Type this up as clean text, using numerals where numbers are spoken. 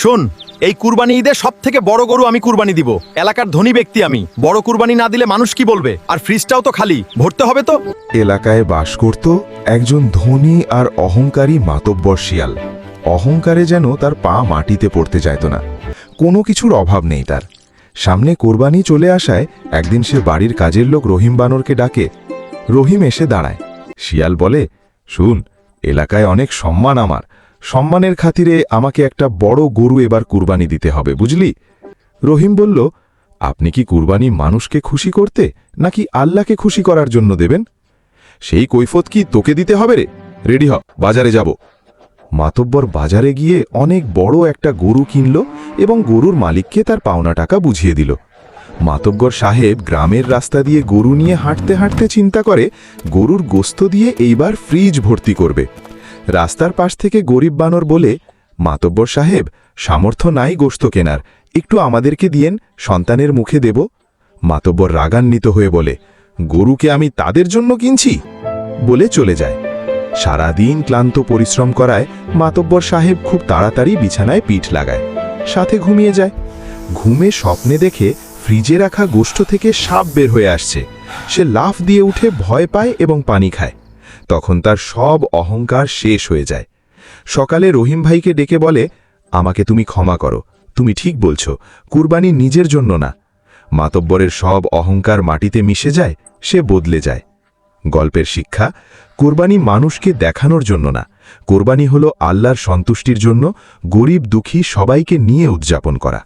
শোন, এই কুরবানি ঈদে সবথেকে বড় গরু আমি কুরবানি দিব। এলাকার ধনী ব্যক্তি আমি, বড় কুরবানি না দিলে মানুষ কি বলবে? আর ফ্রিজটাও তো খালি, ভরতে হবে তো। এলাকায় বাস করত একজন ধনী আর অহংকারী মাতব্বর শিয়াল। অহংকারে যেন তার পা মাটিতে পড়তে চাইত না। কোনো কিছুর অভাব নেই তার। সামনে কোরবানি চলে আসায় একদিন সে বাড়ির কাজের লোক রহিম বানরকে ডাকে। রহিম এসে দাঁড়ায়। শিয়াল বলে, শুন, এলাকায় অনেক সম্মান আমার। সম্মানের খাতিরে আমাকে একটা বড় গরু এবার কুরবানি দিতে হবে, বুঝলি? রহিম বলল, আপনি কি কুরবানি মানুষকে খুশি করতে নাকি আল্লাহকে খুশি করার জন্য দেবেন? সেই কৈফত কি তোকে দিতে হবে রে? রেডি হ, বাজারে যাব। মাতব্বর বাজারে গিয়ে অনেক বড় একটা গরু কিনল এবং গরুর মালিককে তার পাওনা টাকা বুঝিয়ে দিল। মাতব্বর সাহেব গ্রামের রাস্তা দিয়ে গরু নিয়ে হাঁটতে হাঁটতে চিন্তা করে গরুর গোস্ত দিয়ে এইবার ফ্রিজ ভর্তি করবে। রাস্তার পাশ থেকে গরিব বানর বলে, মাতব্বর সাহেব, সামর্থ্য নাই গোস্ত কেনার, একটু আমাদেরকে দিয়েন, সন্তানের মুখে দেব। মাতব্বর রাগান্বিত হয়ে বলে, গরুকে আমি তাদের জন্য কিনছি? বলে চলে যায়। সারাদিন ক্লান্ত পরিশ্রম করায় মাতব্বর সাহেব খুব তাড়াতাড়ি বিছানায় পিঠ লাগায়, সাথে ঘুমিয়ে যায়। ঘুমে স্বপ্নে দেখে ফ্রিজে রাখা গোস্ত থেকে সাপ বের হয়ে আসছে। সে লাফ দিয়ে উঠে ভয় পায় এবং পানি খায়। তখন তার সব অহংকার শেষ হয়ে যায়। সকালে রহিম ভাইকে ডেকে বলে, আমাকে তুমি ক্ষমা করো, তুমি ঠিক বলছো, কুরবানি নিজের জন্য না। মাতব্বরের সব অহংকার মাটিতে মিশে যায়, সে বদলে যায়। গল্পের শিক্ষা, কোরবানি মানুষকে দেখানোর জন্য না, কোরবানি হলো আল্লাহর সন্তুষ্টির জন্য গরিব দুঃখী সবাইকে নিয়ে উদযাপন করা।